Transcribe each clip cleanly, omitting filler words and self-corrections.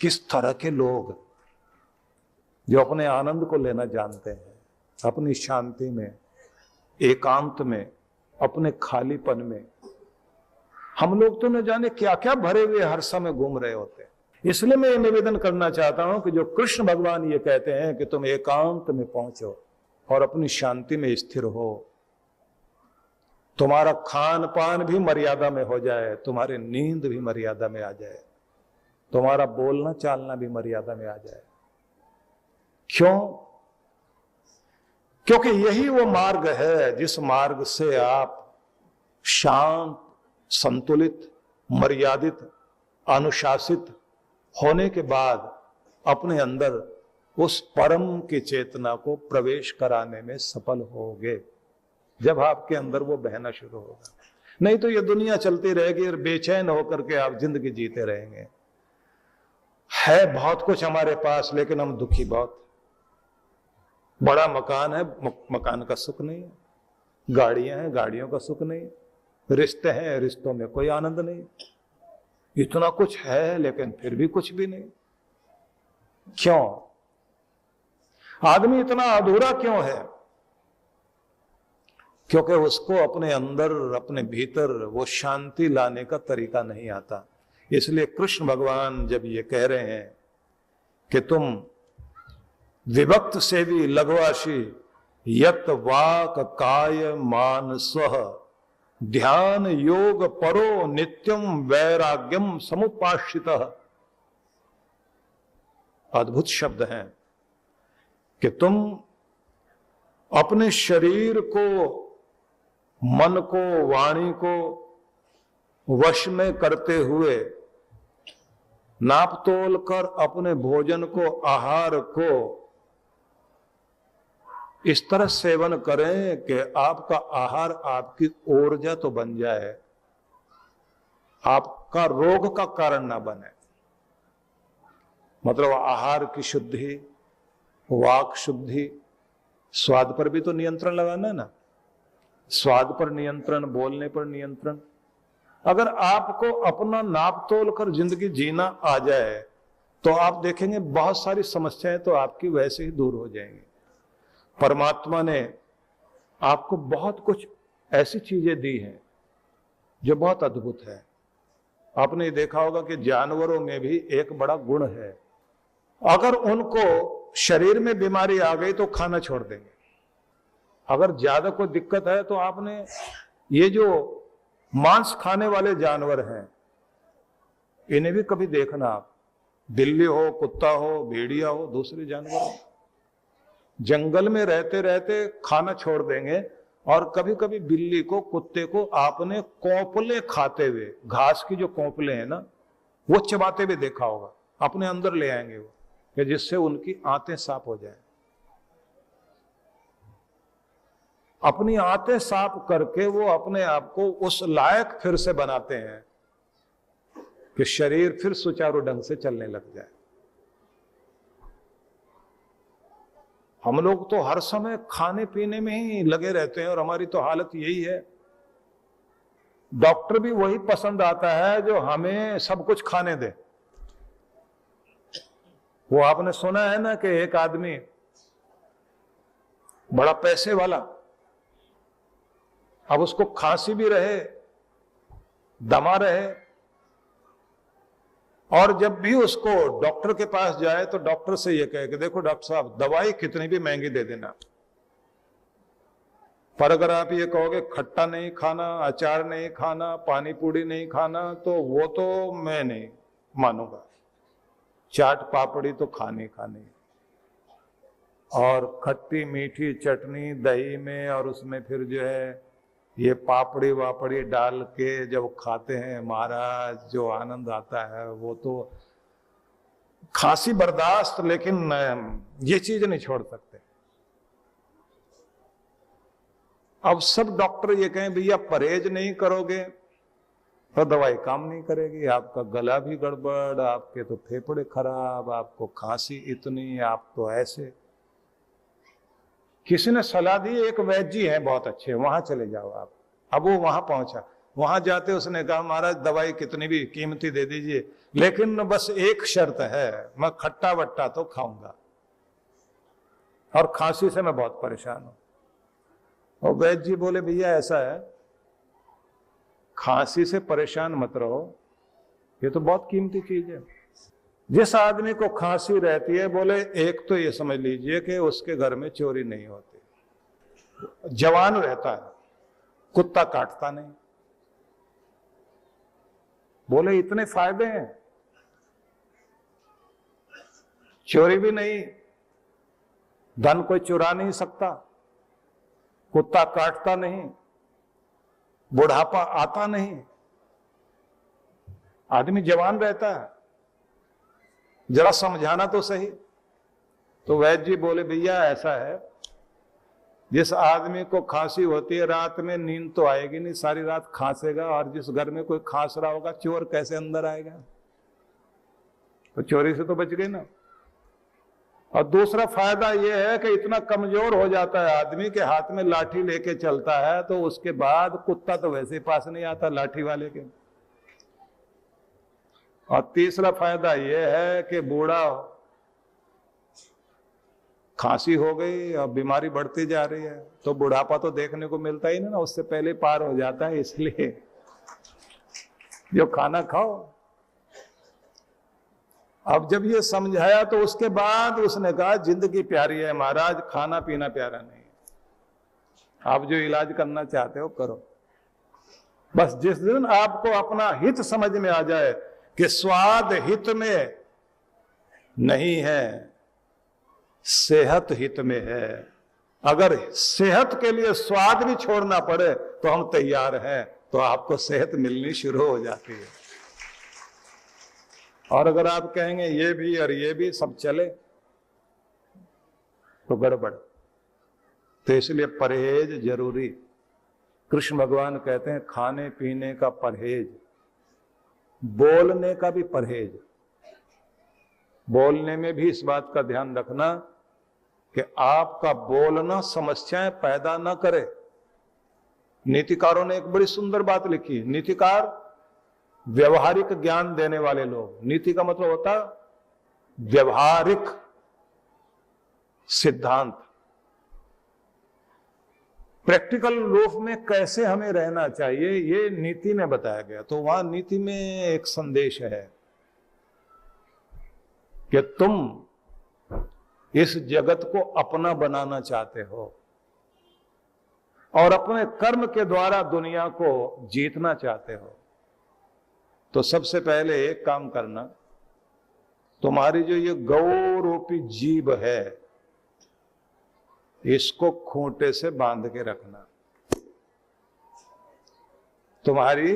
किस तरह के लोग जो अपने आनंद को लेना जानते हैं, अपनी शांति में, एकांत में, अपने खालीपन में। हम लोग तो न जाने क्या क्या भरे हुए हर समय घूम रहे होते हैं। इसलिए मैं ये निवेदन करना चाहता हूं कि जो कृष्ण भगवान ये कहते हैं कि तुम एकांत में पहुंचो और अपनी शांति में स्थिर हो, तुम्हारा खान पान भी मर्यादा में हो जाए, तुम्हारी नींद भी मर्यादा में आ जाए, तुम्हारा बोलना चालना भी मर्यादा में आ जाए। क्यों? क्योंकि यही वो मार्ग है जिस मार्ग से आप शांत, संतुलित, मर्यादित, अनुशासित होने के बाद अपने अंदर उस परम की चेतना को प्रवेश कराने में सफल होगे, जब आपके अंदर वो बहना शुरू होगा। नहीं तो ये दुनिया चलती रहेगी और बेचैन होकर के आप जिंदगी जीते रहेंगे। है बहुत कुछ हमारे पास, लेकिन हम दुखी बहुत। बड़ा मकान है, मकान का सुख नहीं है। गाड़ियां हैं, गाड़ियों का सुख नहीं। रिश्ते हैं, रिश्तों में कोई आनंद नहीं। इतना कुछ है लेकिन फिर भी कुछ भी नहीं। क्यों? आदमी इतना अधूरा क्यों है? क्योंकि उसको अपने अंदर, अपने भीतर वो शांति लाने का तरीका नहीं आता। इसलिए कृष्ण भगवान जब ये कह रहे हैं कि तुम विभक्त से भी लघुवाशी यत वाक काय मान स्व ध्यान योग परो नित्यम वैराग्यम समुपाश्रितः। अद्भुत शब्द हैं कि तुम अपने शरीर को, मन को, वाणी को वश में करते हुए नाप तोल कर अपने भोजन को, आहार को इस तरह सेवन करें कि आपका आहार आपकी ऊर्जा तो बन जाए, आपका रोग का कारण ना बने। मतलब आहार की शुद्धि, वाक शुद्धि, स्वाद पर भी तो नियंत्रण लगाना है ना। स्वाद पर नियंत्रण, बोलने पर नियंत्रण। अगर आपको अपना नाप तोल कर जिंदगी जीना आ जाए तो आप देखेंगे बहुत सारी समस्याएं तो आपकी वैसे ही दूर हो जाएंगी। परमात्मा ने आपको बहुत कुछ ऐसी चीजें दी हैं जो बहुत अद्भुत है। आपने देखा होगा कि जानवरों में भी एक बड़ा गुण है, अगर उनको शरीर में बीमारी आ गई तो खाना छोड़ देंगे। अगर ज्यादा कोई दिक्कत है तो आपने ये जो मांस खाने वाले जानवर हैं इन्हें भी कभी देखना आप, बिल्ली हो, कुत्ता हो, भेड़िया हो, दूसरे जानवर हो, जंगल में रहते रहते खाना छोड़ देंगे। और कभी कभी बिल्ली को, कुत्ते को आपने कोंपले खाते हुए, घास की जो कोंपले हैं ना, वो चबाते हुए देखा होगा। अपने अंदर ले आएंगे वो, कि जिससे उनकी आंतें साफ हो जाए। अपनी आंतें साफ करके वो अपने आप को उस लायक फिर से बनाते हैं कि शरीर फिर सुचारू ढंग से चलने लग जाए। हम लोग तो हर समय खाने पीने में ही लगे रहते हैं और हमारी तो हालत यही है। डॉक्टर भी वही पसंद आता है जो हमें सब कुछ खाने दे। वो आपने सुना है ना कि एक आदमी बड़ा पैसे वाला, अब उसको खांसी भी रहे, दमा रहे, और जब भी उसको डॉक्टर के पास जाए तो डॉक्टर से ये कहे कि देखो डॉक्टर साहब, दवाई कितनी भी महंगी दे देना, पर अगर आप ये कहोगे खट्टा नहीं खाना, अचार नहीं खाना, पानी पूड़ी नहीं खाना, तो वो तो मैं नहीं मानूंगा। चाट पापड़ी तो खानी खानी, और खट्टी मीठी चटनी दही में, और उसमें फिर जो है ये पापड़ी वापड़ी डाल के जब खाते हैं महाराज, जो आनंद आता है वो तो खांसी बर्दाश्त, लेकिन ये चीज नहीं छोड़ सकते। अब सब डॉक्टर ये कहें भैया परहेज नहीं करोगे तो दवाई काम नहीं करेगी, आपका गला भी गड़बड़, आपके तो फेफड़े खराब, आपको खांसी इतनी, आप तो ऐसे। किसी ने सलाह दी, एक वैद्य जी हैं बहुत अच्छे, वहां चले जाओ आप। अब वो वहां पहुंचा, वहां जाते उसने कहा महाराज दवाई कितनी भी कीमती दे दीजिए, लेकिन बस एक शर्त है, मैं खट्टा वट्टा तो खाऊंगा, और खांसी से मैं बहुत परेशान हूं। और वैद्य जी बोले भैया ऐसा है, खांसी से परेशान मत रहो, ये तो बहुत कीमती चीज है। जिस आदमी को खांसी रहती है, बोले एक तो ये समझ लीजिए कि उसके घर में चोरी नहीं होती, जवान रहता है, कुत्ता काटता नहीं। बोले इतने फायदे हैं, चोरी भी नहीं, धन कोई चुरा नहीं सकता, कुत्ता काटता नहीं, बुढ़ापा आता नहीं, आदमी जवान रहता है, जरा समझाना तो सही। तो वैद्य जी बोले भैया ऐसा है, जिस आदमी को खांसी होती है रात में नींद तो आएगी नहीं, सारी रात खांसेगा, और जिस घर में कोई खांस रहा होगा चोर कैसे अंदर आएगा, तो चोरी से तो बच गई ना। और दूसरा फायदा यह है कि इतना कमजोर हो जाता है आदमी के हाथ में लाठी लेके चलता है, तो उसके बाद कुत्ता तो वैसे ही पास नहीं आता लाठी वाले के। और तीसरा फायदा यह है कि बूढ़ा खांसी हो गई और बीमारी बढ़ती जा रही है, तो बुढ़ापा तो देखने को मिलता ही नहीं ना, उससे पहले पार हो जाता है। इसलिए जो खाना खाओ। अब जब ये समझाया तो उसके बाद उसने कहा जिंदगी प्यारी है महाराज, खाना पीना प्यारा नहीं है, आप जो इलाज करना चाहते हो करो, बस जिस दिन आपको अपना हित समझ में आ जाए कि स्वाद हित में नहीं है, सेहत हित में है, अगर सेहत के लिए स्वाद भी छोड़ना पड़े तो हम तैयार हैं, तो आपको सेहत मिलनी शुरू हो जाती है। और अगर आप कहेंगे ये भी और ये भी सब चले तो गड़बड़। तो इसलिए परहेज जरूरी। कृष्ण भगवान कहते हैं खाने पीने का परहेज, बोलने का भी परहेज। बोलने में भी इस बात का ध्यान रखना कि आपका बोलना समस्याएं पैदा न करे। नीतिकारों ने एक बड़ी सुंदर बात लिखी। नीतिकार व्यवहारिक ज्ञान देने वाले लोग, नीति का मतलब होता व्यवहारिक सिद्धांत, प्रैक्टिकल रूप में कैसे हमें रहना चाहिए ये नीति में बताया गया। तो वहां नीति में एक संदेश है कि तुम इस जगत को अपना बनाना चाहते हो और अपने कर्म के द्वारा दुनिया को जीतना चाहते हो, तो सबसे पहले एक काम करना, तुम्हारी जो ये गौ रूपी जीभ है इसको खूंटे से बांध के रखना। तुम्हारी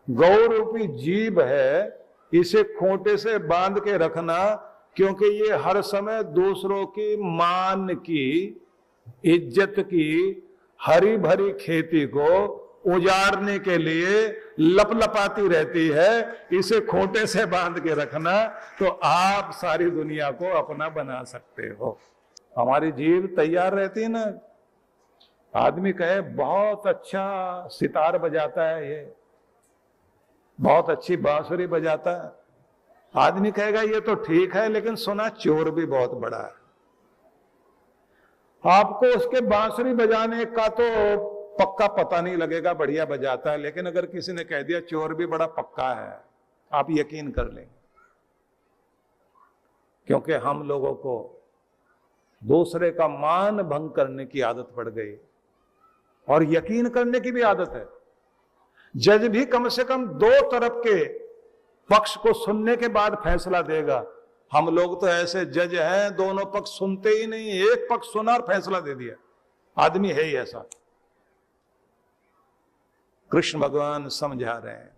गौ रूपी जीभ है, इसे खूंटे से बांध के रखना, क्योंकि ये हर समय दूसरों की मान की, इज्जत की हरी भरी खेती को उजाड़ने के लिए लपलपाती रहती है। इसे खूंटे से बांध के रखना तो आप सारी दुनिया को अपना बना सकते हो। हमारी जीभ तैयार रहती है ना। आदमी कहे बहुत अच्छा सितार बजाता है, ये बहुत अच्छी बांसुरी बजाता है, आदमी कहेगा ये तो ठीक है, लेकिन सुना चोर भी बहुत बड़ा है। आपको उसके बांसुरी बजाने का तो पक्का पता नहीं लगेगा, बढ़िया बजाता है, लेकिन अगर किसी ने कह दिया चोर भी बड़ा पक्का है, आप यकीन कर लेंगे। क्योंकि हम लोगों को दूसरे का मान भंग करने की आदत पड़ गई और यकीन करने की भी आदत है। जज भी कम से कम दो तरफ के पक्ष को सुनने के बाद फैसला देगा। हम लोग तो ऐसे जज हैं, दोनों पक्ष सुनते ही नहीं, एक पक्ष सुना और फैसला दे दिया। आदमी है ही ऐसा। कृष्ण भगवान समझा रहे हैं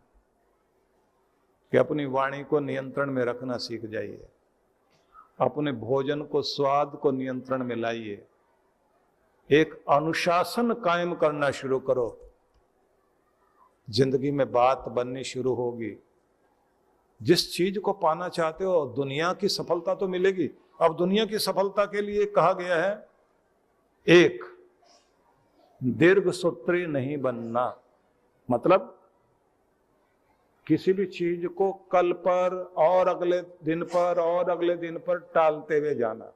कि अपनी वाणी को नियंत्रण में रखना सीख जाइए, अपने भोजन को, स्वाद को नियंत्रण में लाइए, एक अनुशासन कायम करना शुरू करो। जिंदगी में बात बननी शुरू होगी। जिस चीज को पाना चाहते हो, दुनिया की सफलता तो मिलेगी। अब दुनिया की सफलता के लिए कहा गया है, एक दीर्घ सूत्री नहीं बनना। मतलब किसी भी चीज को कल पर और अगले दिन पर और अगले दिन पर टालते हुए जाना,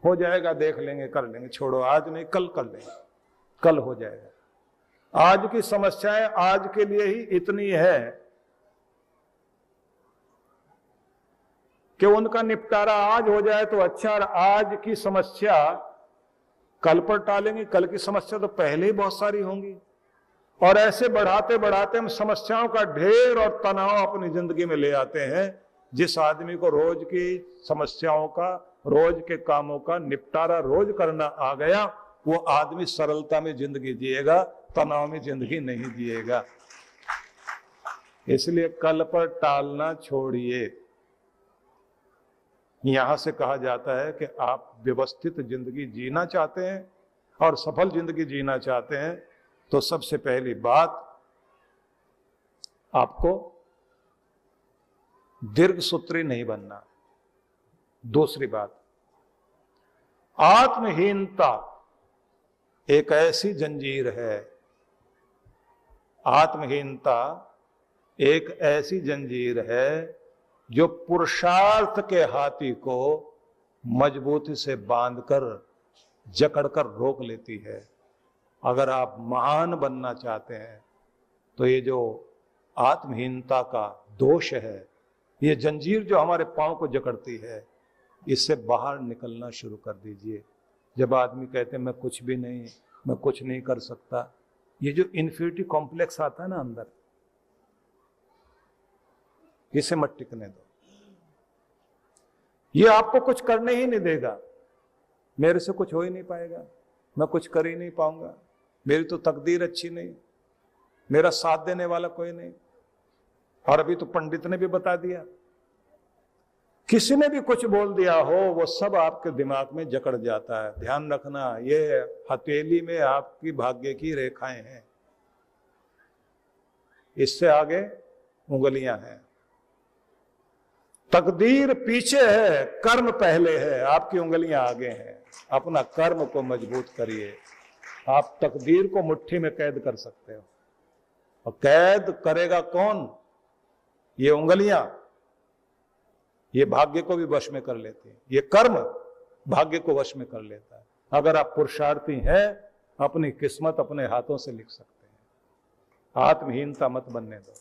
हो जाएगा, देख लेंगे, कर लेंगे, छोड़ो, आज नहीं कल कर लेंगे, कल हो जाएगा। आज की समस्याएं आज के लिए ही इतनी है कि उनका निपटारा आज हो जाए तो अच्छा, और आज की समस्या कल पर टालेंगे, कल की समस्या तो पहले ही बहुत सारी होंगी, और ऐसे बढ़ाते बढ़ाते हम समस्याओं का ढेर और तनाव अपनी जिंदगी में ले आते हैं। जिस आदमी को रोज की समस्याओं का, रोज के कामों का निपटारा रोज करना आ गया, वो आदमी सरलता में जिंदगी जिएगा, तनाव में जिंदगी नहीं जिएगा। इसलिए कल पर टालना छोड़िए। यहां से कहा जाता है कि आप व्यवस्थित जिंदगी जीना चाहते हैं और सफल जिंदगी जीना चाहते हैं तो सबसे पहली बात, आपको दीर्घसूत्री नहीं बनना। दूसरी बात, आत्महीनता एक ऐसी जंजीर है, आत्महीनता एक ऐसी जंजीर है जो पुरुषार्थ के हाथी को मजबूती से बांधकर जकड़कर रोक लेती है। अगर आप महान बनना चाहते हैं तो ये जो आत्महीनता का दोष है, ये जंजीर जो हमारे पांव को जकड़ती है, इससे बाहर निकलना शुरू कर दीजिए। जब आदमी कहते हैं मैं कुछ भी नहीं, मैं कुछ नहीं कर सकता, ये जो इन्फिनिटी कॉम्प्लेक्स आता है ना अंदर, इसे मत टिकने दो। ये आपको कुछ करने ही नहीं देगा। मेरे से कुछ हो ही नहीं पाएगा, मैं कुछ कर ही नहीं पाऊंगा, मेरी तो तकदीर अच्छी नहीं, मेरा साथ देने वाला कोई नहीं। और अभी तो पंडित ने भी बता दिया, किसी ने भी कुछ बोल दिया हो, वो सब आपके दिमाग में जकड़ जाता है। ध्यान रखना, ये हथेली में आपकी भाग्य की रेखाएं हैं, इससे आगे उंगलियां हैं। तकदीर पीछे है, कर्म पहले है, आपकी उंगलियां आगे हैं। अपना कर्म को मजबूत करिए। आप तकदीर को मुट्ठी में कैद कर सकते हो, और कैद करेगा कौन? ये उंगलियां, ये भाग्य को भी वश में कर लेती है, ये कर्म भाग्य को वश में कर लेता है। अगर आप पुरुषार्थी हैं, अपनी किस्मत अपने हाथों से लिख सकते हैं। आत्महीनता मत बनने दो।